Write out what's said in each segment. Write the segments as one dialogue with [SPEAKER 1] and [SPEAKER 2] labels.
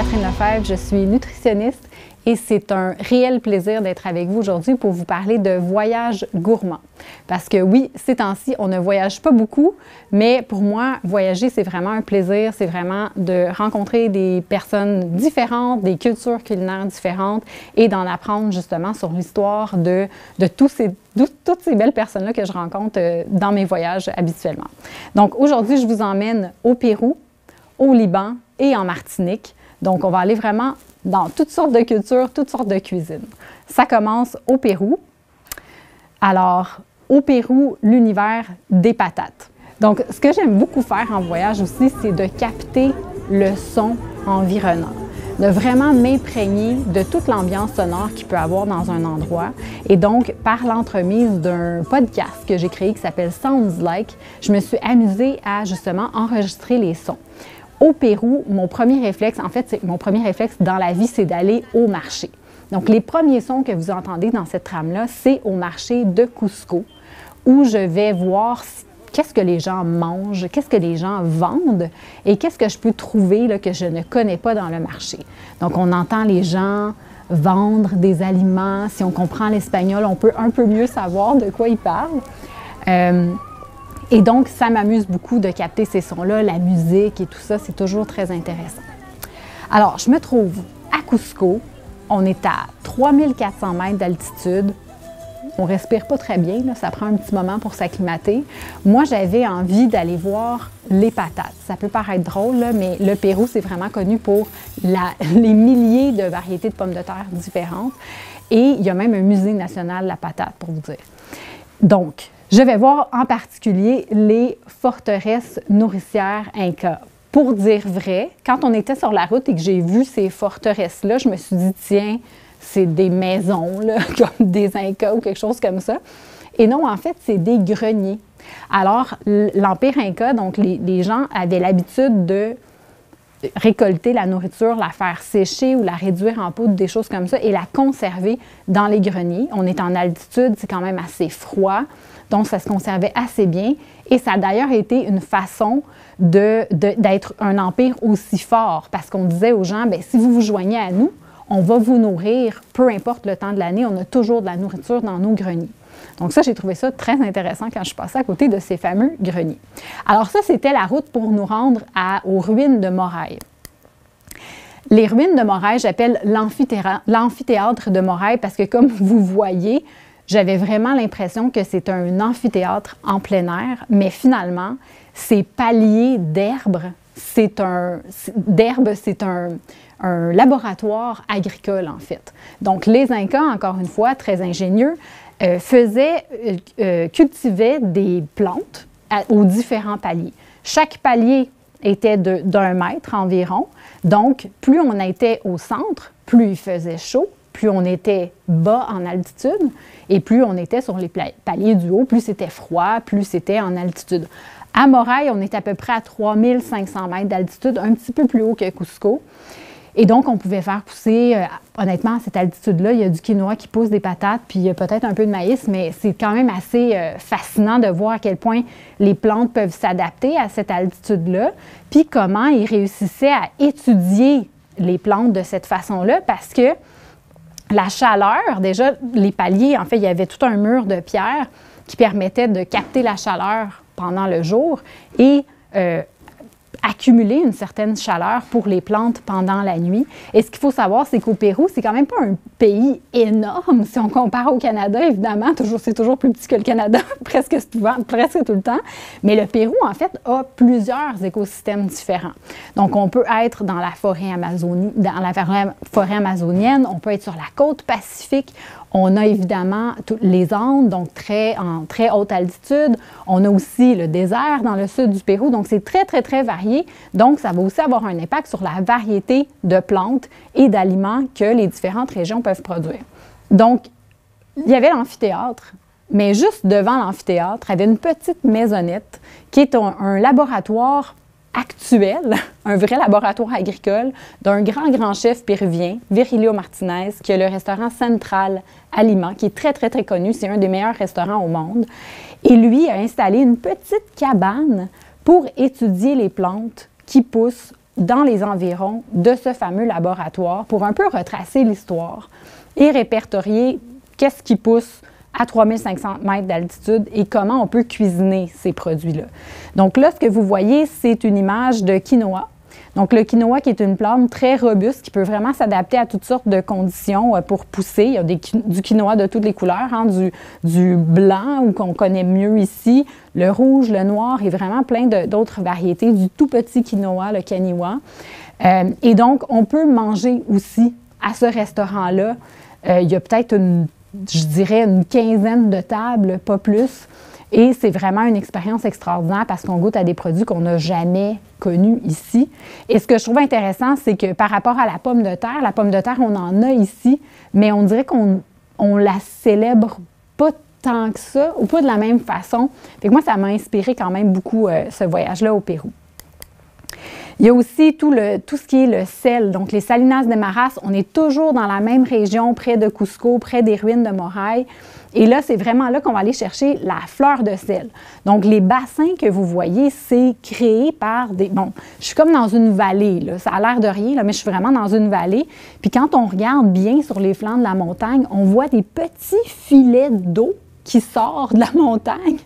[SPEAKER 1] Catherine Lefebvre, je suis nutritionniste et c'est un réel plaisir d'être avec vous aujourd'hui pour vous parler de voyage gourmand. Parce que oui, ces temps-ci, on ne voyage pas beaucoup, mais pour moi, voyager, c'est vraiment un plaisir, c'est vraiment de rencontrer des personnes différentes, des cultures culinaires différentes et d'en apprendre justement sur l'histoire de toutes ces belles personnes-là que je rencontre dans mes voyages habituellement. Donc aujourd'hui, je vous emmène au Pérou, au Liban et en Martinique. Donc, on va aller vraiment dans toutes sortes de cultures, toutes sortes de cuisines. Ça commence au Pérou. Alors, au Pérou, l'univers des patates. Donc, ce que j'aime beaucoup faire en voyage aussi, c'est de capter le son environnant, de vraiment m'imprégner de toute l'ambiance sonore qu'il peut avoir dans un endroit. Et donc, par l'entremise d'un podcast que j'ai créé qui s'appelle Sounds Like, je me suis amusée à justement enregistrer les sons. Au Pérou, mon premier réflexe dans la vie, c'est d'aller au marché. Donc, les premiers sons que vous entendez dans cette trame-là, c'est au marché de Cusco, où je vais voir qu'est-ce que les gens mangent, qu'est-ce que les gens vendent et qu'est-ce que je peux trouver là, que je ne connais pas dans le marché. Donc, on entend les gens vendre des aliments. Si on comprend l'espagnol, on peut un peu mieux savoir de quoi ils parlent. Et donc, ça m'amuse beaucoup de capter ces sons-là, la musique et tout ça, c'est toujours très intéressant. Alors, je me trouve à Cusco, on est à 3400 mètres d'altitude, on respire pas très bien, là, ça prend un petit moment pour s'acclimater. Moi, j'avais envie d'aller voir les patates. Ça peut paraître drôle, là, mais le Pérou, c'est vraiment connu pour les milliers de variétés de pommes de terre différentes. Et il y a même un musée national de la patate, pour vous dire. Donc, je vais voir en particulier les forteresses nourricières Inca. Pour dire vrai, quand on était sur la route et que j'ai vu ces forteresses-là, je me suis dit, tiens, c'est des maisons, là, comme des Incas ou quelque chose comme ça. Et non, en fait, c'est des greniers. Alors, l'Empire Inca, donc les gens avaient l'habitude de récolter la nourriture, la faire sécher ou la réduire en poudre, des choses comme ça, et la conserver dans les greniers. On est en altitude, c'est quand même assez froid. Donc, ça se conservait assez bien. Et ça a d'ailleurs été une façon d'être un empire aussi fort parce qu'on disait aux gens, bien, si vous vous joignez à nous, on va vous nourrir, peu importe le temps de l'année, on a toujours de la nourriture dans nos greniers. Donc ça, j'ai trouvé ça très intéressant quand je suis passée à côté de ces fameux greniers. Alors ça, c'était la route pour nous rendre aux ruines de Morai. Les ruines de Morai, j'appelle l'amphithéâtre de Morai parce que comme vous voyez, j'avais vraiment l'impression que c'est un amphithéâtre en plein air, mais finalement, ces paliers d'herbes, c'est un laboratoire agricole, en fait. Donc, les Incas, encore une fois, très ingénieux, cultivaient des plantes aux différents paliers. Chaque palier était d'1 mètre environ. Donc, plus on était au centre, plus il faisait chaud, plus on était bas en altitude et plus on était sur les paliers du haut, plus c'était froid, plus c'était en altitude. À Morai, on est à peu près à 3500 mètres d'altitude, un petit peu plus haut que Cusco. Et donc, on pouvait faire pousser, honnêtement, à cette altitude-là, il y a du quinoa qui pousse, des patates, puis il y a peut-être un peu de maïs, mais c'est quand même assez fascinant de voir à quel point les plantes peuvent s'adapter à cette altitude-là, puis comment ils réussissaient à étudier les plantes de cette façon-là, parce que la chaleur, déjà, les paliers, en fait, il y avait tout un mur de pierre qui permettait de capter la chaleur pendant le jour et accumuler une certaine chaleur pour les plantes pendant la nuit. Et ce qu'il faut savoir, c'est qu'au Pérou, c'est quand même pas un pays énorme si on compare au Canada, évidemment. C'est toujours plus petit que le Canada, presque tout le temps. Mais le Pérou, en fait, a plusieurs écosystèmes différents. Donc, on peut être dans la forêt amazonienne, on peut être sur la côte pacifique. On a évidemment les Andes, donc en très haute altitude. On a aussi le désert dans le sud du Pérou. Donc, c'est très, très, très varié. Donc, ça va aussi avoir un impact sur la variété de plantes et d'aliments que les différentes régions peuvent produire. Donc, il y avait l'amphithéâtre, mais juste devant l'amphithéâtre, il y avait une petite maisonnette qui est un laboratoire actuel, un vrai laboratoire agricole d'un grand chef péruvien, Virgilio Martinez, qui a le restaurant Central Aliments, qui est très, très, très connu. C'est un des meilleurs restaurants au monde. Et lui a installé une petite cabane pour étudier les plantes qui poussent dans les environs de ce fameux laboratoire pour un peu retracer l'histoire et répertorier qu'est-ce qui pousse à 3500 mètres d'altitude et comment on peut cuisiner ces produits-là. Donc là, ce que vous voyez, c'est une image de quinoa. Donc, le quinoa qui est une plante très robuste qui peut vraiment s'adapter à toutes sortes de conditions pour pousser. Il y a du quinoa de toutes les couleurs, hein, du blanc ou qu'on connaît mieux ici, le rouge, le noir et vraiment plein d'autres variétés, du tout petit quinoa, le kaniwa. Et donc, on peut manger aussi à ce restaurant-là. Il y a peut-être je dirais une quinzaine de tables, pas plus. Et c'est vraiment une expérience extraordinaire parce qu'on goûte à des produits qu'on n'a jamais connus ici. Et ce que je trouve intéressant, c'est que par rapport à la pomme de terre, on en a ici, mais on dirait qu'on la célèbre pas tant que ça, ou pas de la même façon. Fait que moi, ça m'a inspiré quand même beaucoup ce voyage-là au Pérou. Il y a aussi tout ce qui est le sel, donc les Salinas de Maras. On est toujours dans la même région, près de Cusco, près des ruines de Moray. Et là, c'est vraiment là qu'on va aller chercher la fleur de sel. Donc, les bassins que vous voyez, c'est créé par des... Bon, je suis comme dans une vallée, là. Ça a l'air de rien, là, mais je suis vraiment dans une vallée. Puis quand on regarde bien sur les flancs de la montagne, on voit des petits filets d'eau qui sortent de la montagne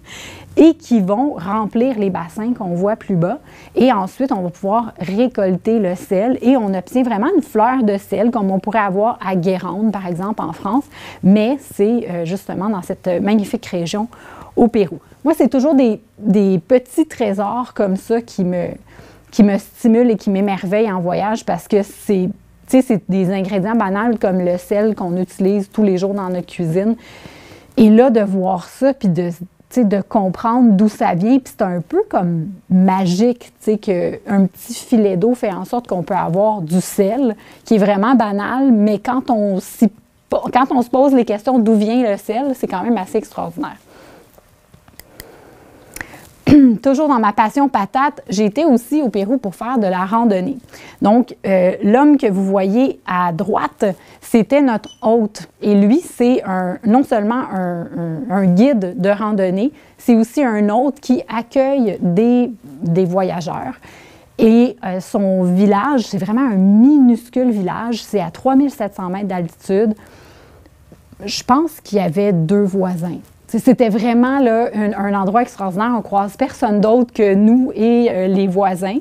[SPEAKER 1] et qui vont remplir les bassins qu'on voit plus bas. Et ensuite, on va pouvoir récolter le sel et on obtient vraiment une fleur de sel comme on pourrait avoir à Guérande, par exemple, en France, mais c'est justement dans cette magnifique région au Pérou. Moi, c'est toujours des petits trésors comme ça qui me stimulent et qui m'émerveillent en voyage parce que c'est des ingrédients banals comme le sel qu'on utilise tous les jours dans notre cuisine. Et là, de voir ça, puis de comprendre d'où ça vient, puis c'est un peu comme magique, qu'un petit filet d'eau fait en sorte qu'on peut avoir du sel, qui est vraiment banal, mais quand on se pose les questions d'où vient le sel, c'est quand même assez extraordinaire. Toujours dans ma passion patate, j'ai été aussi au Pérou pour faire de la randonnée. Donc, l'homme que vous voyez à droite, c'était notre hôte. Et lui, c'est non seulement un guide de randonnée, c'est aussi un hôte qui accueille des voyageurs. Et son village, c'est vraiment un minuscule village, c'est à 3700 mètres d'altitude. Je pense qu'il y avait 2 voisins. C'était vraiment là, un endroit extraordinaire. On ne croise personne d'autre que nous et les voisins.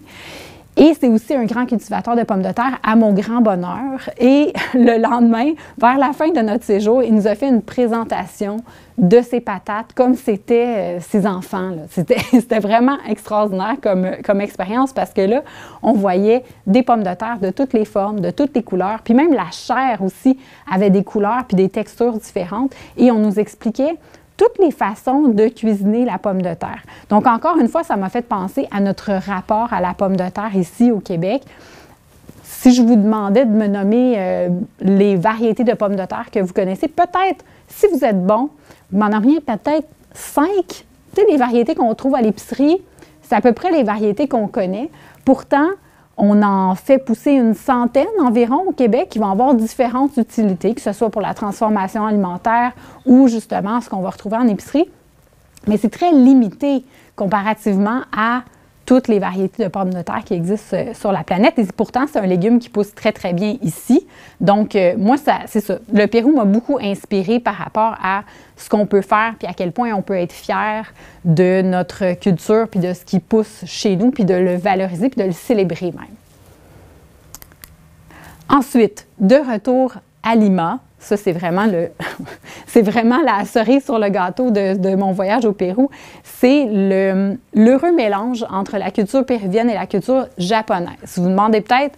[SPEAKER 1] Et c'est aussi un grand cultivateur de pommes de terre, à mon grand bonheur. Et le lendemain, vers la fin de notre séjour, il nous a fait une présentation de ses patates comme c'était ses enfants. C'était vraiment extraordinaire comme expérience parce que là, on voyait des pommes de terre de toutes les formes, de toutes les couleurs. Puis même la chair aussi avait des couleurs puis des textures différentes. Et on nous expliquait toutes les façons de cuisiner la pomme de terre. Donc, encore une fois, ça m'a fait penser à notre rapport à la pomme de terre ici au Québec. Si je vous demandais de me nommer les variétés de pommes de terre que vous connaissez, peut-être, si vous êtes bon, vous m'en nommeriez peut-être 5. Tu sais, les variétés qu'on trouve à l'épicerie, c'est à peu près les variétés qu'on connaît. Pourtant, on en fait pousser une centaine environ au Québec qui vont avoir différentes utilités, que ce soit pour la transformation alimentaire ou justement ce qu'on va retrouver en épicerie. Mais c'est très limité comparativement à toutes les variétés de pommes de terre qui existent sur la planète. Et pourtant, c'est un légume qui pousse très, très bien ici. Donc, moi, c'est ça. Le Pérou m'a beaucoup inspiré par rapport à ce qu'on peut faire, puis à quel point on peut être fier de notre culture, puis de ce qui pousse chez nous, puis de le valoriser, puis de le célébrer même. Ensuite, de retour à Lima. Ça, c'est vraiment c'est vraiment la cerise sur le gâteau de mon voyage au Pérou. C'est l'heureux mélange entre la culture péruvienne et la culture japonaise. Vous vous demandez peut-être,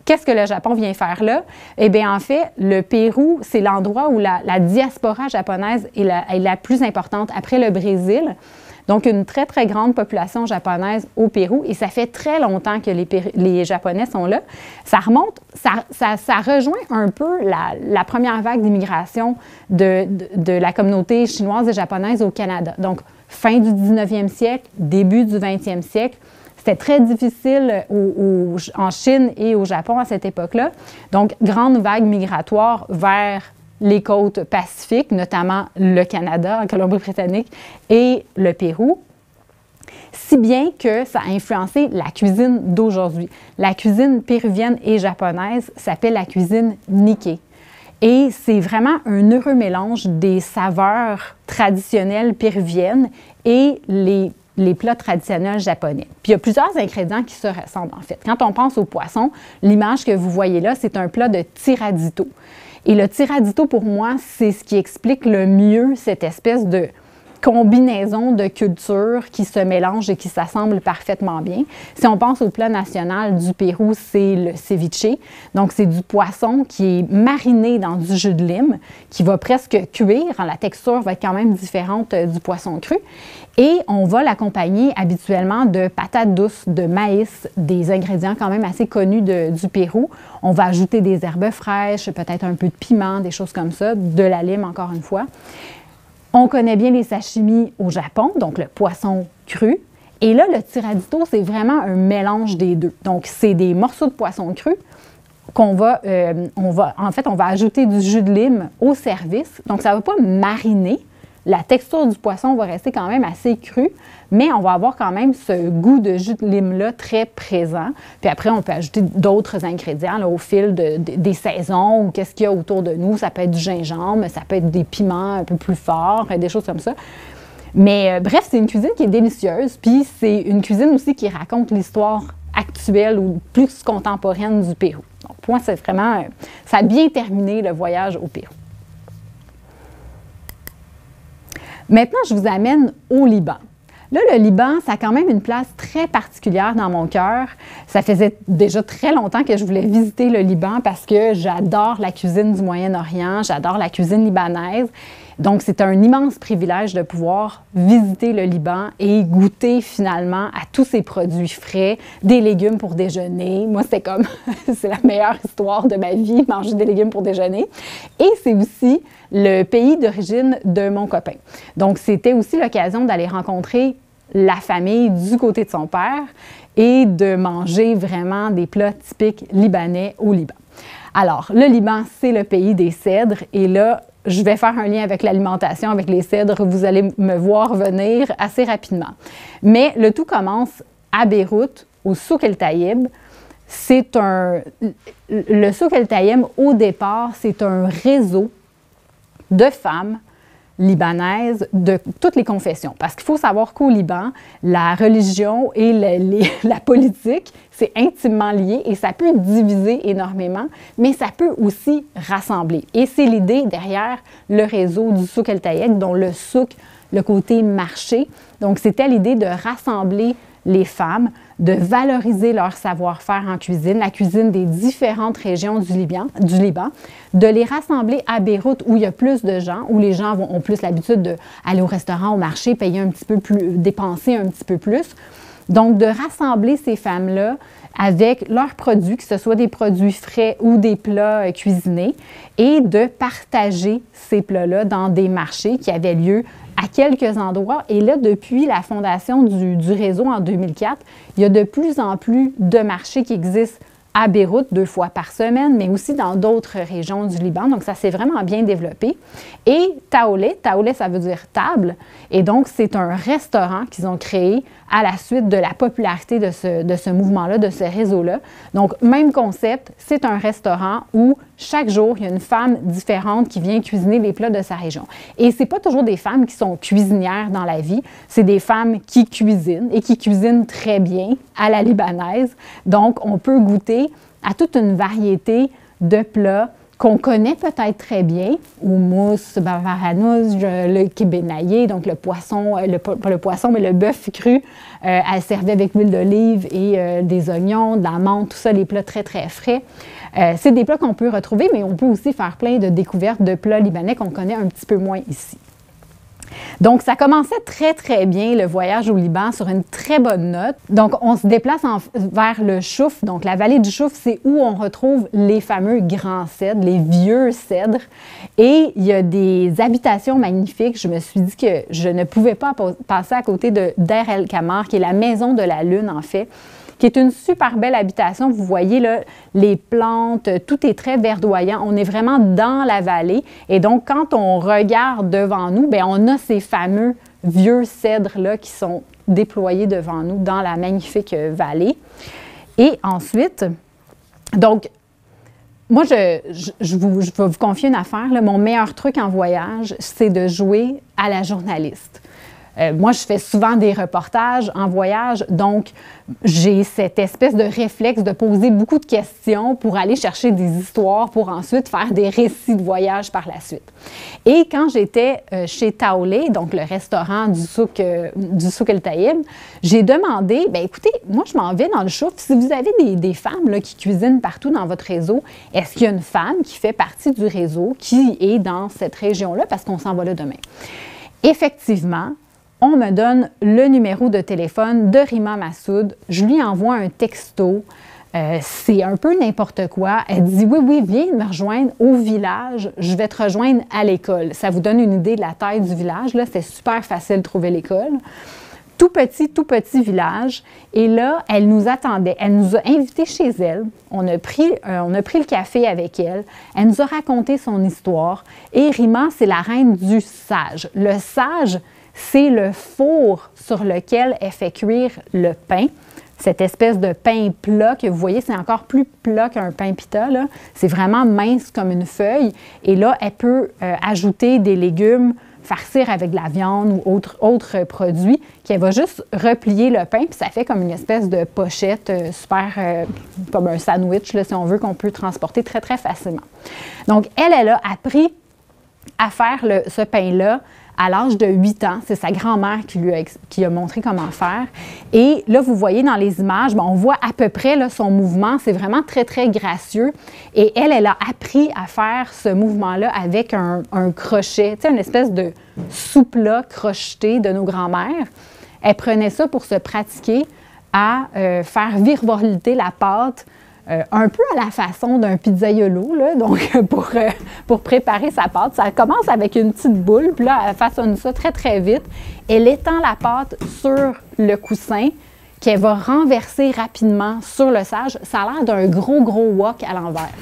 [SPEAKER 1] qu'est-ce que le Japon vient faire là? Eh bien, en fait, le Pérou, c'est l'endroit où la diaspora japonaise est la plus importante après le Brésil. Donc, une très, très grande population japonaise au Pérou et ça fait très longtemps que les Japonais sont là. Ça remonte, ça rejoint un peu la première vague d'immigration de la communauté chinoise et japonaise au Canada. Donc, fin du 19e siècle, début du 20e siècle. C'était très difficile en Chine et au Japon à cette époque-là. Donc, grande vague migratoire vers les côtes pacifiques, notamment le Canada, en Colombie-Britannique, et le Pérou. Si bien que ça a influencé la cuisine d'aujourd'hui. La cuisine péruvienne et japonaise s'appelle la cuisine Nikkei. Et c'est vraiment un heureux mélange des saveurs traditionnelles péruviennes et les plats traditionnels japonais. Puis il y a plusieurs ingrédients qui se ressemblent en fait. Quand on pense au poisson, l'image que vous voyez là, c'est un plat de tiradito. Et le tiradito, pour moi, c'est ce qui explique le mieux cette espèce de combinaison de cultures qui se mélangent et qui s'assemblent parfaitement bien. Si on pense au plat national du Pérou, c'est le ceviche. Donc, c'est du poisson qui est mariné dans du jus de lime, qui va presque cuire. La texture va être quand même différente du poisson cru. Et on va l'accompagner habituellement de patates douces, de maïs, des ingrédients quand même assez connus du Pérou. On va ajouter des herbes fraîches, peut-être un peu de piment, des choses comme ça, de la lime encore une fois. On connaît bien les sashimi au Japon, donc le poisson cru. Et là, le tiradito, c'est vraiment un mélange des deux. Donc, c'est des morceaux de poisson cru qu'on va, on va ajouter du jus de lime au service. Donc, ça ne va pas mariner. La texture du poisson va rester quand même assez crue, mais on va avoir quand même ce goût de jus de lime-là très présent. Puis après, on peut ajouter d'autres ingrédients là, au fil des saisons ou qu'est-ce qu'il y a autour de nous. Ça peut être du gingembre, ça peut être des piments un peu plus forts, des choses comme ça. Mais bref, c'est une cuisine qui est délicieuse, puis c'est une cuisine aussi qui raconte l'histoire actuelle ou plus contemporaine du Pérou. Donc, pour moi, c'est vraiment, ça a bien terminé le voyage au Pérou. Maintenant, je vous amène au Liban. Là, le Liban, ça a quand même une place très particulière dans mon cœur. Ça faisait déjà très longtemps que je voulais visiter le Liban parce que j'adore la cuisine du Moyen-Orient, j'adore la cuisine libanaise. Donc, c'est un immense privilège de pouvoir visiter le Liban et goûter finalement à tous ces produits frais, des légumes pour déjeuner. Moi, c'était comme, c'est la meilleure histoire de ma vie, manger des légumes pour déjeuner. Et c'est aussi le pays d'origine de mon copain. Donc, c'était aussi l'occasion d'aller rencontrer la famille du côté de son père et de manger vraiment des plats typiques libanais au Liban. Alors, le Liban, c'est le pays des cèdres et là, je vais faire un lien avec l'alimentation, avec les cèdres. Vous allez me voir venir assez rapidement. Mais le tout commence à Beyrouth, au Souk El Taïb. Le Souk El Taïb, au départ, c'est un réseau de femmes libanaises de toutes les confessions. Parce qu'il faut savoir qu'au Liban, la religion et la politique, c'est intimement lié et ça peut diviser énormément, mais ça peut aussi rassembler. Et c'est l'idée derrière le réseau du Souk El Taïb, dont le souk, le côté marché. Donc, c'était l'idée de rassembler les femmes, de valoriser leur savoir-faire en cuisine, la cuisine des différentes régions du Liban, de les rassembler à Beyrouth où il y a plus de gens, où les gens ont plus l'habitude d'aller au restaurant, au marché, payer un petit peu plus, dépenser un petit peu plus. Donc, de rassembler ces femmes-là avec leurs produits, que ce soit des produits frais ou des plats cuisinés, et de partager ces plats-là dans des marchés qui avaient lieu à quelques endroits. Et là, depuis la fondation du réseau en 2004, il y a de plus en plus de marchés qui existent à Beyrouth 2 fois par semaine, mais aussi dans d'autres régions du Liban. Donc, ça s'est vraiment bien développé. Et taoulé, ça veut dire table. Et donc, c'est un restaurant qu'ils ont créé à la suite de la popularité de ce mouvement-là, de ce réseau-là. Donc, même concept, c'est un restaurant où chaque jour, il y a une femme différente qui vient cuisiner les plats de sa région. Et ce n'est pas toujours des femmes qui sont cuisinières dans la vie, c'est des femmes qui cuisinent et qui cuisinent très bien à la libanaise. Donc, on peut goûter à toute une variété de plats qu'on connaît peut-être très bien, houmous, bavaranouz, le kébenaïé, donc le poisson, pas le poisson, mais le bœuf cru, elle servait avec l'huile d'olive et des oignons, de la menthe, tout ça, les plats très, très frais. C'est des plats qu'on peut retrouver, mais on peut aussi faire plein de découvertes de plats libanais qu'on connaît un petit peu moins ici. Donc, ça commençait très, très bien, le voyage au Liban, sur une très bonne note. Donc, on se déplace vers le Chouf. Donc, la vallée du Chouf, c'est où on retrouve les fameux grands cèdres, les vieux cèdres. Et il y a des habitations magnifiques. Je me suis dit que je ne pouvais pas passer à côté de Der El Kamar, qui est la maison de la Lune, en fait, qui est une super belle habitation. Vous voyez là, les plantes, tout est très verdoyant. On est vraiment dans la vallée. Et donc, quand on regarde devant nous, bien, on a ces fameux vieux cèdres-là qui sont déployé devant nous dans la magnifique vallée. Et ensuite, donc, moi, je vais vous confier une affaire. Là. Mon meilleur truc en voyage, c'est de jouer à la journaliste. Moi, je fais souvent des reportages en voyage, donc j'ai cette espèce de réflexe de poser beaucoup de questions pour aller chercher des histoires, pour ensuite faire des récits de voyage par la suite. Et quand j'étais chez Taolé, donc le restaurant du Souk El Taïb, j'ai demandé, bien écoutez, moi je m'en vais dans le chouf, si vous avez des femmes là, qui cuisinent partout dans votre réseau, est-ce qu'il y a une femme qui fait partie du réseau, qui est dans cette région-là, parce qu'on s'en va là demain? Effectivement, on me donne le numéro de téléphone de Rima Massoud. Je lui envoie un texto. C'est un peu n'importe quoi. Elle dit « Oui, viens me rejoindre au village. Je vais te rejoindre à l'école. » Ça vous donne une idée de la taille du village. Là, c'est super facile de trouver l'école. Tout petit village. Et là, elle nous attendait. Elle nous a invités chez elle. On a pris le café avec elle. Elle nous a raconté son histoire. Et Rima, c'est la reine du sage. Le sage, c'est le four sur lequel elle fait cuire le pain. Cette espèce de pain plat que vous voyez, c'est encore plus plat qu'un pain pita. C'est vraiment mince comme une feuille. Et là, elle peut ajouter des légumes, farcir avec de la viande ou autres produits, qu'elle va juste replier le pain, puis ça fait comme une espèce de pochette super, comme un sandwich, là, si on veut, qu'on peut transporter très, très facilement. Donc, elle a appris à faire ce pain-là à l'âge de 8 ans. C'est sa grand-mère qui a montré comment faire. Et là, vous voyez dans les images, on voit à peu près là, son mouvement. C'est vraiment très, très gracieux. Et elle a appris à faire ce mouvement-là avec un crochet, tu sais, une espèce de souplat crocheté de nos grands-mères. Elle prenait ça pour se pratiquer à faire virevolter la pâte un peu à la façon d'un pizzaiolo, là, donc pour préparer sa pâte. Ça commence avec une petite boule, puis là, elle façonne ça très, très vite. Elle étend la pâte sur le coussin qu'elle va renverser rapidement sur le sage. Ça a l'air d'un gros wok à l'envers.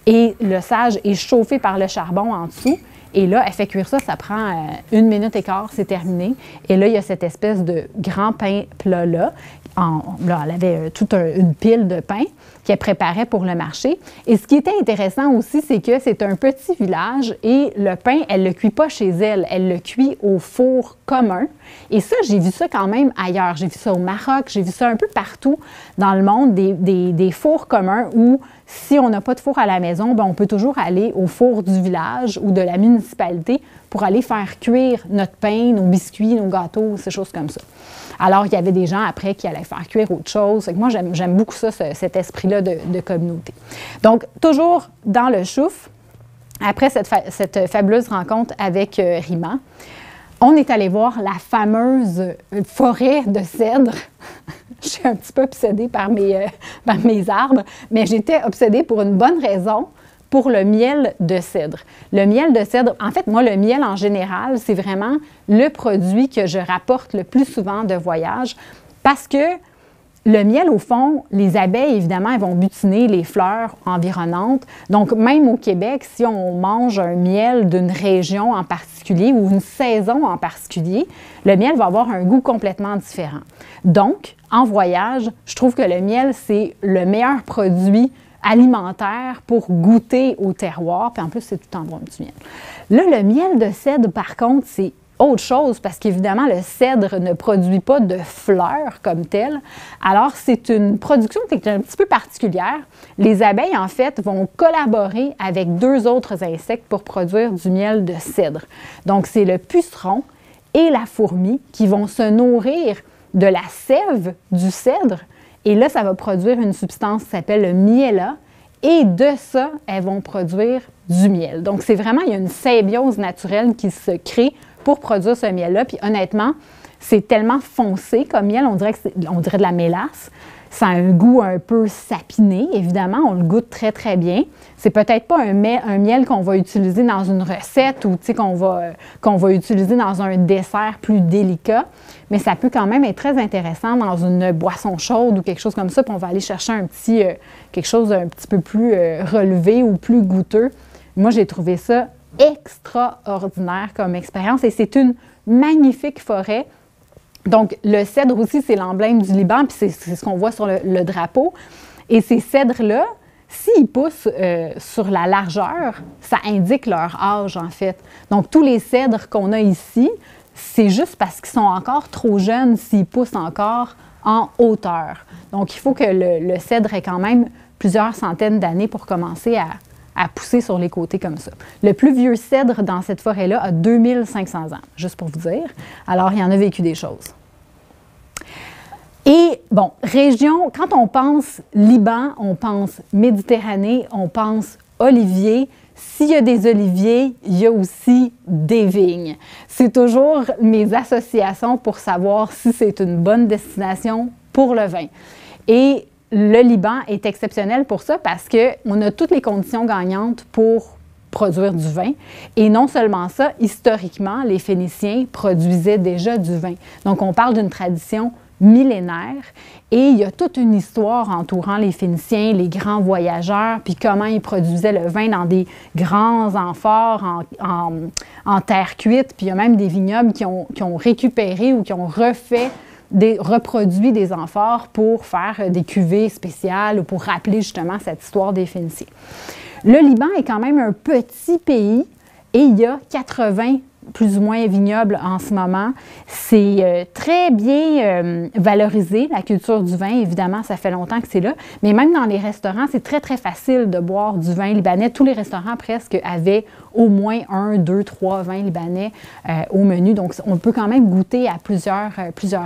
[SPEAKER 1] Et le sage est chauffé par le charbon en dessous. Et là, elle fait cuire ça, ça prend 1 minute et quart, c'est terminé. Et là, il y a cette espèce de grand pain plat-là. Là, elle avait toute une pile de pain qu'elle préparait pour le marché. Et ce qui était intéressant aussi, c'est que c'est un petit village et le pain, elle ne le cuit pas chez elle, elle le cuit au four commun. Et ça, j'ai vu ça quand même ailleurs. J'ai vu ça au Maroc, j'ai vu ça un peu partout dans le monde, des fours communs où si on n'a pas de four à la maison, bien, on peut toujours aller au four du village ou de la municipalité pour aller faire cuire notre pain, nos biscuits, nos gâteaux, ces choses comme ça. Alors, il y avait des gens après qui allaient faire cuire autre chose. Moi, j'aime beaucoup ça, cet esprit-là de communauté. Donc, toujours dans le chouf, après cette fabuleuse rencontre avec Rima, on est allé voir la fameuse forêt de cèdres. Je suis un petit peu obsédée par mes arbres, mais j'étais obsédée pour une bonne raison, pour le miel de cèdre. Le miel de cèdre, en fait, moi, le miel en général, c'est vraiment le produit que je rapporte le plus souvent de voyage parce que le miel, au fond, les abeilles, évidemment, elles vont butiner les fleurs environnantes. Donc, même au Québec, si on mange un miel d'une région en particulier ou une saison en particulier, le miel va avoir un goût complètement différent. Donc, en voyage, je trouve que le miel, c'est le meilleur produit alimentaire pour goûter au terroir. Puis en plus, c'est tout en bon petit miel. Là, le miel de cèdre, par contre, c'est autre chose parce qu'évidemment, le cèdre ne produit pas de fleurs comme telles. Alors, c'est une production qui est un petit peu particulière. Les abeilles, en fait, vont collaborer avec 2 autres insectes pour produire du miel de cèdre. Donc, c'est le puceron et la fourmi qui vont se nourrir de la sève du cèdre. Et là, ça va produire une substance qui s'appelle le miella. Et de ça, elles vont produire du miel. Donc, c'est vraiment, il y a une symbiose naturelle qui se crée pour produire ce miel-là. Puis honnêtement, c'est tellement foncé comme miel, on dirait de la mélasse. Ça a un goût un peu sapiné, évidemment, on le goûte très, très bien. C'est peut-être pas un miel qu'on va utiliser dans une recette ou qu'on va utiliser dans un dessert plus délicat, mais ça peut quand même être très intéressant dans une boisson chaude ou quelque chose comme ça, puis on va aller chercher quelque chose d'un petit peu plus relevé ou plus goûteux. Moi, j'ai trouvé ça extraordinaire comme expérience et c'est une magnifique forêt. Donc, le cèdre aussi, c'est l'emblème du Liban, puis c'est ce qu'on voit sur le drapeau. Et ces cèdres-là, s'ils poussent sur la largeur, ça indique leur âge, en fait. Donc, tous les cèdres qu'on a ici, c'est juste parce qu'ils sont encore trop jeunes s'ils poussent encore en hauteur. Donc, il faut que le cèdre ait quand même plusieurs centaines d'années pour commencer à pousser sur les côtés comme ça. Le plus vieux cèdre dans cette forêt-là a 2500 ans, juste pour vous dire. Alors, il y en a vécu des choses. Et, bon, région, quand on pense Liban, on pense Méditerranée, on pense olivier. S'il y a des oliviers, il y a aussi des vignes. C'est toujours mes associations pour savoir si c'est une bonne destination pour le vin. Et le Liban est exceptionnel pour ça parce qu'on a toutes les conditions gagnantes pour produire du vin. Et non seulement ça, historiquement, les Phéniciens produisaient déjà du vin. Donc, on parle d'une tradition millénaire et il y a toute une histoire entourant les Phéniciens, les grands voyageurs, puis comment ils produisaient le vin dans des grands amphores en terre cuite. Puis il y a même des vignobles qui ont récupéré ou qui ont reproduit des amphores pour faire des cuvées spéciales ou pour rappeler justement cette histoire des Phéniciens. Le Liban est quand même un petit pays et il y a 80 plus ou moins vignobles en ce moment. C'est très bien valorisé, la culture du vin. Évidemment, ça fait longtemps que c'est là. Mais même dans les restaurants, c'est très, très facile de boire du vin libanais. Tous les restaurants presque avaient au moins 1, 2, 3 vins libanais au menu. Donc, on peut quand même goûter à plusieurs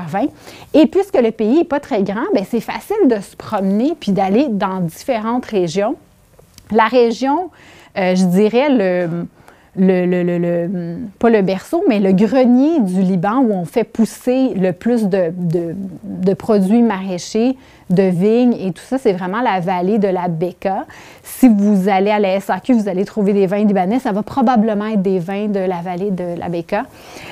[SPEAKER 1] vins. Et puisque le pays n'est pas très grand, bien, c'est facile de se promener puis d'aller dans différentes régions. La région, je dirais, pas le berceau, mais le grenier du Liban où on fait pousser le plus de produits maraîchers, de vignes et tout ça, c'est vraiment la vallée de la Bekaa. Si vous allez à la SAQ, vous allez trouver des vins libanais, ça va probablement être des vins de la vallée de la Bekaa.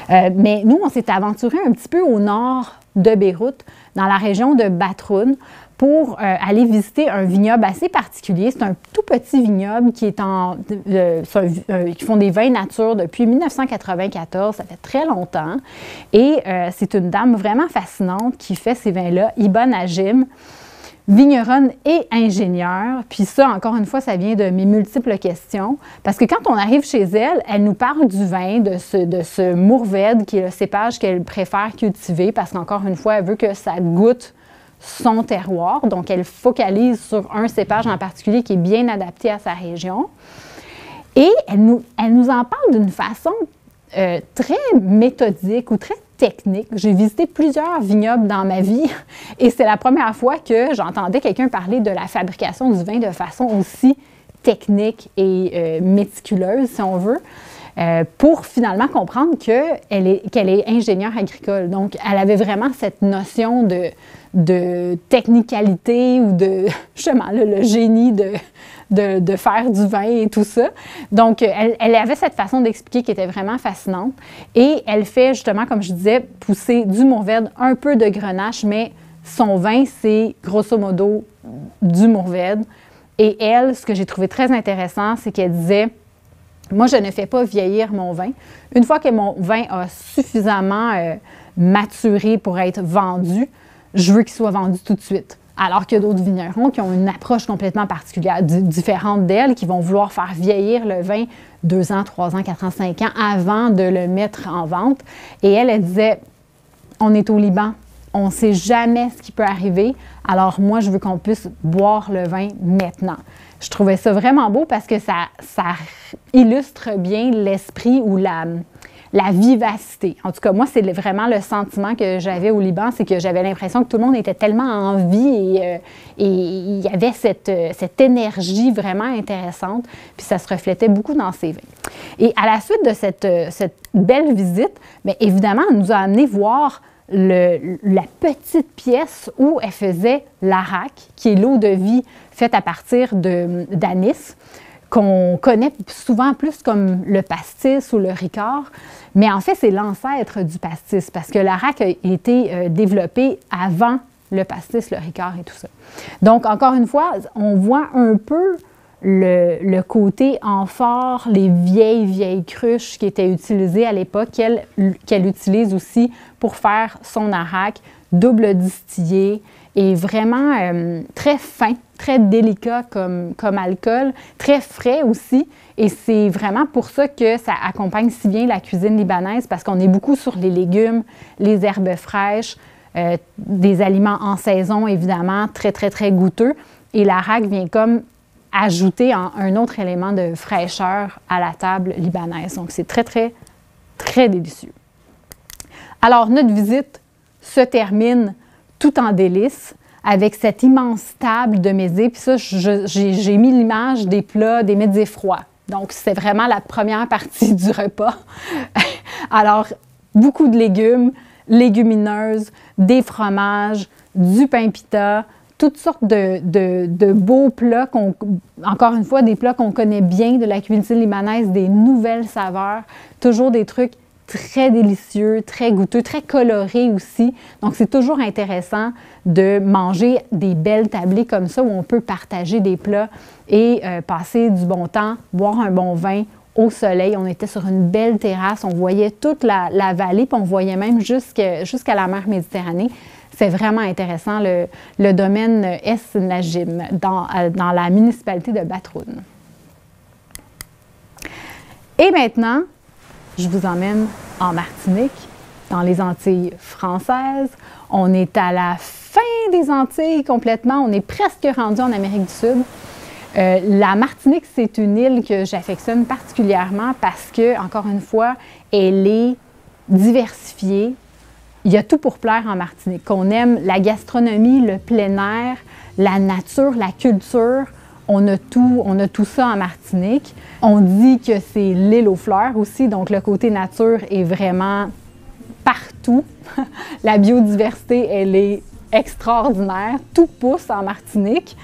[SPEAKER 1] Mais nous, on s'est aventuré un petit peu au nord de Beyrouth, dans la région de Batroun, pour aller visiter un vignoble assez particulier. C'est un tout petit vignoble qui qui font des vins nature depuis 1994, ça fait très longtemps. Et c'est une dame vraiment fascinante qui fait ces vins-là, Hiba Najim, vigneronne et ingénieure. Puis ça, encore une fois, ça vient de mes multiples questions. Parce que quand on arrive chez elle, elle nous parle du vin, de ce Mourvèdre, qui est le cépage qu'elle préfère cultiver, parce qu'encore une fois, elle veut que ça goûte son terroir. Donc, elle focalise sur un cépage en particulier qui est bien adapté à sa région. Et elle nous en parle d'une façon très méthodique ou très technique. J'ai visité plusieurs vignobles dans ma vie et c'est la première fois que j'entendais quelqu'un parler de la fabrication du vin de façon aussi technique et méticuleuse, si on veut. Pour finalement comprendre qu'elle est ingénieure agricole. Donc, elle avait vraiment cette notion de technicalité ou de, justement, le génie de faire du vin et tout ça. Donc, elle avait cette façon d'expliquer qui était vraiment fascinante. Et elle fait, justement, comme je disais, pousser du Mourvèdre, un peu de Grenache, mais son vin, c'est grosso modo du Mourvèdre. Et elle, ce que j'ai trouvé très intéressant, c'est qu'elle disait: moi, je ne fais pas vieillir mon vin. Une fois que mon vin a suffisamment maturé pour être vendu, je veux qu'il soit vendu tout de suite. Alors qu'il y a d'autres vignerons qui ont une approche complètement particulière, différente d'elle, qui vont vouloir faire vieillir le vin 2 ans, 3 ans, 4 ans, 5 ans avant de le mettre en vente. Et elle disait: on est au Liban, on ne sait jamais ce qui peut arriver, alors moi, je veux qu'on puisse boire le vin maintenant. Je trouvais ça vraiment beau parce que ça illustre bien l'esprit ou la vivacité. En tout cas, moi, c'est vraiment le sentiment que j'avais au Liban, c'est que j'avais l'impression que tout le monde était tellement en vie et il y avait cette énergie vraiment intéressante, puis ça se reflétait beaucoup dans ses vins. Et à la suite de cette belle visite, bien évidemment, elle nous a amené voir la petite pièce où elle faisait l'arak, qui est l'eau de vie faite à partir d'anis, qu'on connaît souvent plus comme le pastis ou le ricard, mais en fait, c'est l'ancêtre du pastis, parce que l'arak a été développé avant le pastis, le ricard et tout ça. Donc, encore une fois, on voit un peu le côté amphore, les vieilles cruches qui étaient utilisées à l'époque, qu'elle utilise aussi pour faire son arak, double distillé et vraiment très fin, très délicat comme alcool, très frais aussi. Et c'est vraiment pour ça que ça accompagne si bien la cuisine libanaise, parce qu'on est beaucoup sur les légumes, les herbes fraîches, des aliments en saison, évidemment, très goûteux. Et l'arak vient comme ajouter un autre élément de fraîcheur à la table libanaise. Donc, c'est très délicieux. Alors, notre visite se termine tout en délices avec cette immense table de mezze. Puis ça, j'ai mis l'image des plats, des mezzés froids. Donc, c'est vraiment la première partie du repas. Alors, beaucoup de légumes, légumineuses, des fromages, du pain pita, toutes sortes de beaux plats, encore une fois, des plats qu'on connaît bien de la cuisine libanaise, des nouvelles saveurs, toujours des trucs très délicieux, très goûteux, très colorés aussi. Donc, c'est toujours intéressant de manger des belles tablées comme ça où on peut partager des plats et passer du bon temps, boire un bon vin au soleil. On était sur une belle terrasse, on voyait toute la vallée, puis on voyait même jusqu'à la mer Méditerranée. C'est vraiment intéressant, le domaine Es Najim, dans la municipalité de Batroun. Et maintenant, je vous emmène en Martinique, dans les Antilles françaises. On est à la fin des Antilles complètement. On est presque rendu en Amérique du Sud. La Martinique, c'est une île que j'affectionne particulièrement parce que, encore une fois, elle est diversifiée. Il y a tout pour plaire en Martinique. Qu'on aime la gastronomie, le plein air, la nature, la culture. On a tout ça en Martinique. On dit que c'est l'île aux fleurs aussi, donc le côté nature est vraiment partout. La biodiversité, elle est extraordinaire. Tout pousse en Martinique.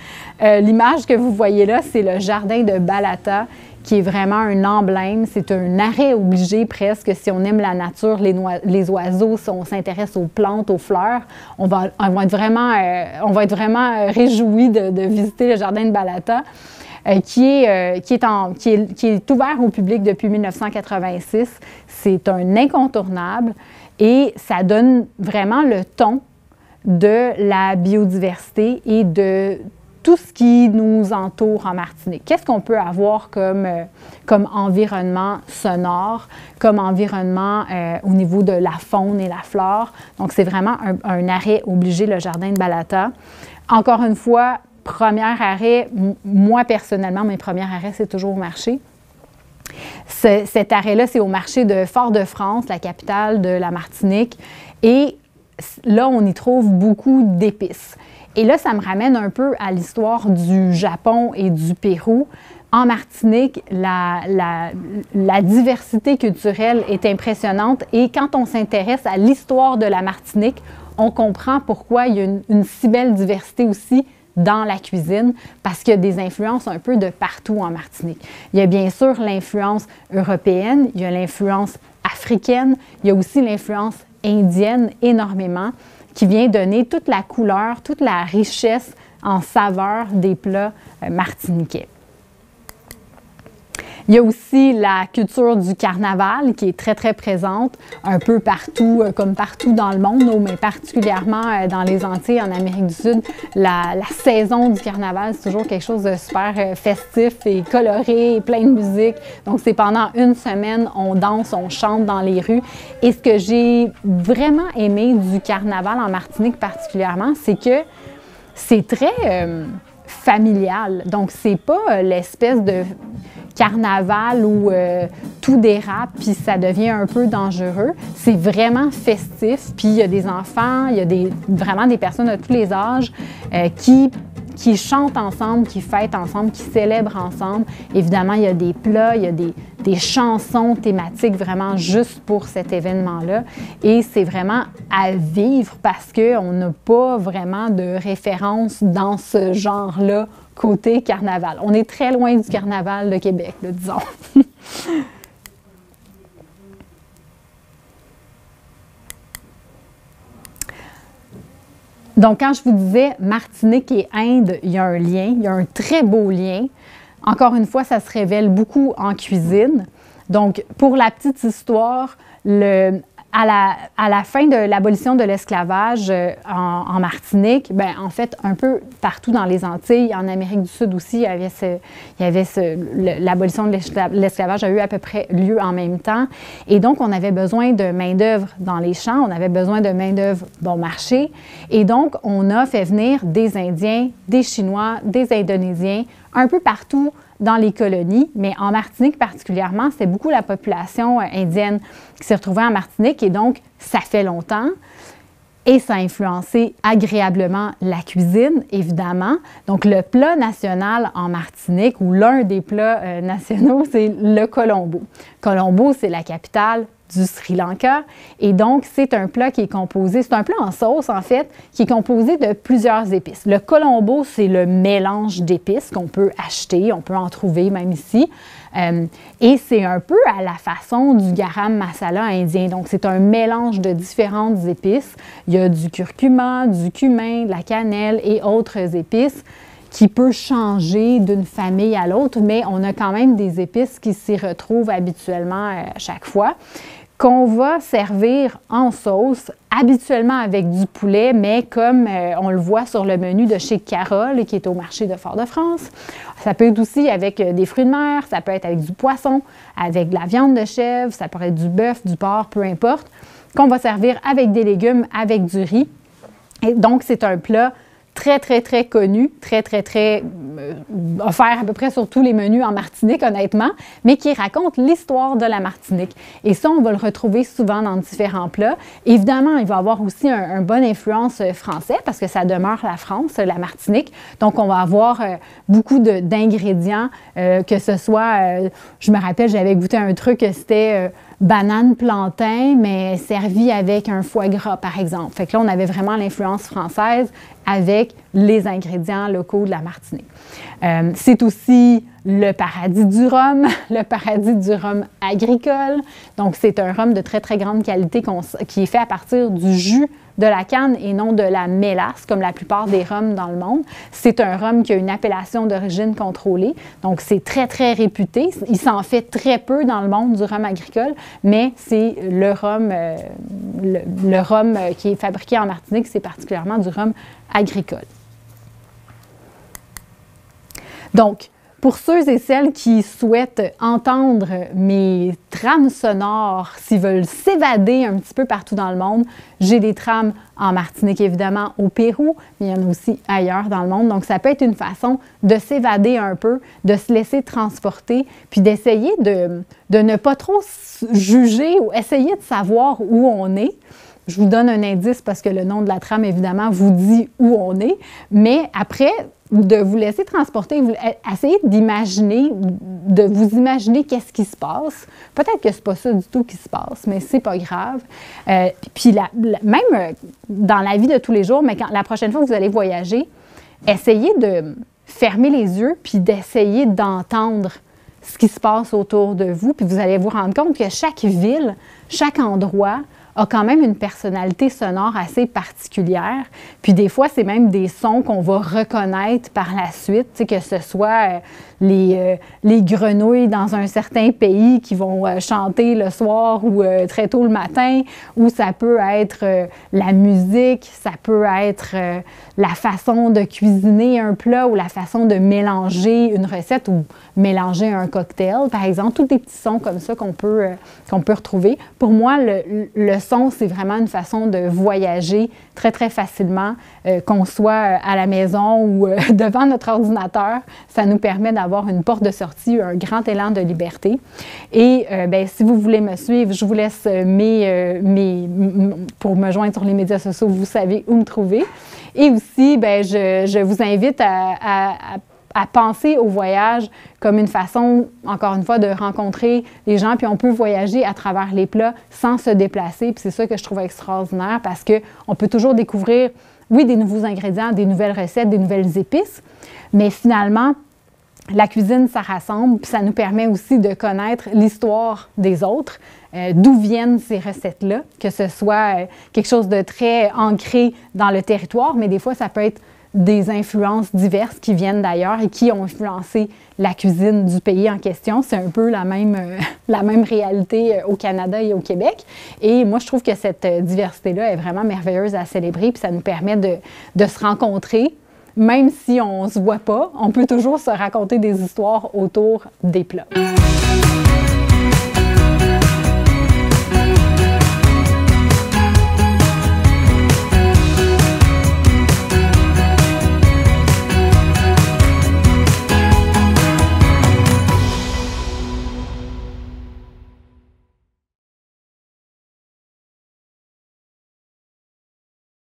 [SPEAKER 1] L'image que vous voyez là, c'est le jardin de Balata, qui est vraiment un emblème. C'est un arrêt obligé presque si on aime la nature, les oiseaux, si on s'intéresse aux plantes, aux fleurs. On va être vraiment réjouis de visiter le jardin de Balata, qui est ouvert au public depuis 1986. C'est un incontournable et ça donne vraiment le ton de la biodiversité et de tout ce qui nous entoure en Martinique. Qu'est-ce qu'on peut avoir comme environnement sonore, comme environnement au niveau de la faune et la flore? Donc, c'est vraiment un arrêt obligé, le jardin de Balata. Encore une fois, premier arrêt, moi personnellement, mes premiers arrêts, c'est toujours au marché. Cet arrêt-là, c'est au marché de Fort-de-France, la capitale de la Martinique. Et là, on y trouve beaucoup d'épices. Et là, ça me ramène un peu à l'histoire du Japon et du Pérou. En Martinique, la diversité culturelle est impressionnante et quand on s'intéresse à l'histoire de la Martinique, on comprend pourquoi il y a une si belle diversité aussi dans la cuisine, parce qu'il y a des influences un peu de partout en Martinique. Il y a bien sûr l'influence européenne, il y a l'influence africaine, il y a aussi l'influence indienne énormément, qui vient donner toute la couleur, toute la richesse en saveur des plats martiniquais. Il y a aussi la culture du carnaval qui est très présente un peu partout, comme partout dans le monde, mais particulièrement dans les Antilles, en Amérique du Sud. La saison du carnaval, c'est toujours quelque chose de super festif et coloré et plein de musique. Donc, c'est pendant une semaine, on danse, on chante dans les rues. Et ce que j'ai vraiment aimé du carnaval en Martinique particulièrement, c'est que c'est très familial. Donc, c'est pas l'espèce de carnaval où tout dérape puis ça devient un peu dangereux. C'est vraiment festif. Puis il y a des enfants, il y a vraiment des personnes de tous les âges qui chantent ensemble, qui fêtent ensemble, qui célèbrent ensemble. Évidemment, il y a des plats, il y a des chansons thématiques vraiment juste pour cet événement-là. Et c'est vraiment à vivre parce qu'on n'a pas vraiment de référence dans ce genre-là côté carnaval. On est très loin du carnaval de Québec, là, disons. Donc, quand je vous disais Martinique et Inde, il y a un lien, il y a un très beau lien. encore une fois, ça se révèle beaucoup en cuisine. Donc, pour la petite histoire, à la fin de l'abolition de l'esclavage en Martinique, bien, en fait, un peu partout dans les Antilles, en Amérique du Sud aussi, l'abolition de l'esclavage a eu à peu près lieu en même temps. Et donc, on avait besoin de main-d'œuvre dans les champs, on avait besoin de main-d'œuvre bon marché. Et donc, on a fait venir des Indiens, des Chinois, des Indonésiens, un peu partout dans les colonies, mais en Martinique particulièrement, c'était beaucoup la population indienne qui s'est retrouvée en Martinique et donc ça fait longtemps et ça a influencé agréablement la cuisine, évidemment. Donc le plat national en Martinique ou l'un des plats nationaux, c'est le colombo. Colombo, c'est la capitale du Sri Lanka. Et donc, c'est un plat qui est composé, c'est un plat en sauce, en fait, qui est composé de plusieurs épices. Le colombo, c'est le mélange d'épices qu'on peut acheter, on peut en trouver même ici. Et c'est un peu à la façon du garam masala indien. Donc, c'est un mélange de différentes épices. Il y a du curcuma, du cumin, de la cannelle et autres épices qui peut changer d'une famille à l'autre, mais on a quand même des épices qui s'y retrouvent habituellement à chaque fois, qu'on va servir en sauce, habituellement avec du poulet, mais comme on le voit sur le menu de chez Carole, qui est au marché de Fort-de-France. Ça peut être aussi avec des fruits de mer, ça peut être avec du poisson, avec de la viande de chèvre, ça peut être du bœuf, du porc, peu importe, qu'on va servir avec des légumes, avec du riz. Et donc, c'est un plat très, très, très connu, très offert à peu près sur tous les menus en Martinique, honnêtement, mais qui raconte l'histoire de la Martinique. Et ça, on va le retrouver souvent dans différents plats. Évidemment, il va avoir aussi une bonne influence française parce que ça demeure la France, la Martinique. Donc, on va avoir beaucoup d'ingrédients, que ce soit, je me rappelle, j'avais goûté un truc, c'était banane plantain, mais servi avec un foie gras, par exemple. Fait que là, on avait vraiment l'influence française avec les ingrédients locaux de la Martinique. C'est aussi le paradis du rhum, le paradis du rhum agricole. Donc, c'est un rhum de très, très grande qualité qui est fait à partir du jus de la canne et non de la mélasse, comme la plupart des rhums dans le monde. C'est un rhum qui a une appellation d'origine contrôlée, donc c'est très, très réputé. Il s'en fait très peu dans le monde du rhum agricole, mais c'est le rhum qui est fabriqué en Martinique, c'est particulièrement du rhum agricole. Donc, pour ceux et celles qui souhaitent entendre mes trames sonores, s'ils veulent s'évader un petit peu partout dans le monde, j'ai des trames en Martinique, évidemment, au Pérou, mais il y en a aussi ailleurs dans le monde. Donc, ça peut être une façon de s'évader un peu, de se laisser transporter, puis d'essayer de ne pas trop juger ou essayer de savoir où on est. Je vous donne un indice parce que le nom de la trame, évidemment, vous dit où on est, mais après, de vous laisser transporter, essayez d'imaginer, de vous imaginer qu'est-ce qui se passe. Peut-être que c'est pas ça du tout qui se passe, mais c'est pas grave. Puis même dans la vie de tous les jours, mais la prochaine fois que vous allez voyager, essayez de fermer les yeux puis d'essayer d'entendre ce qui se passe autour de vous. Puis vous allez vous rendre compte que chaque ville, chaque endroit a quand même une personnalité sonore assez particulière. Puis des fois, c'est même des sons qu'on va reconnaître par la suite, que ce soit les grenouilles dans un certain pays qui vont chanter le soir ou très tôt le matin, ou ça peut être la musique, ça peut être la façon de cuisiner un plat ou la façon de mélanger une recette ou mélanger un cocktail, par exemple. Tous des petits sons comme ça qu'on peut retrouver. Pour moi, le son, c'est vraiment une façon de voyager très, très facilement, qu'on soit à la maison ou devant notre ordinateur. Ça nous permet d'avoir une porte de sortie, un grand élan de liberté. Et bien, si vous voulez me suivre, je vous laisse pour me joindre sur les médias sociaux, vous savez où me trouver. Et aussi, bien, je vous invite à penser au voyage comme une façon, encore une fois, de rencontrer les gens, puis on peut voyager à travers les plats sans se déplacer, puis c'est ça que je trouve extraordinaire parce qu'on peut toujours découvrir, oui, des nouveaux ingrédients, des nouvelles recettes, des nouvelles épices, mais finalement, la cuisine, ça rassemble, puis ça nous permet aussi de connaître l'histoire des autres, d'où viennent ces recettes-là, que ce soit quelque chose de très ancré dans le territoire, mais des fois, ça peut être des influences diverses qui viennent d'ailleurs et qui ont influencé la cuisine du pays en question. C'est un peu la même réalité au Canada et au Québec. Et moi, je trouve que cette diversité-là est vraiment merveilleuse à célébrer, puis ça nous permet de se rencontrer. Même si on ne se voit pas, on peut toujours se raconter des histoires autour des plats.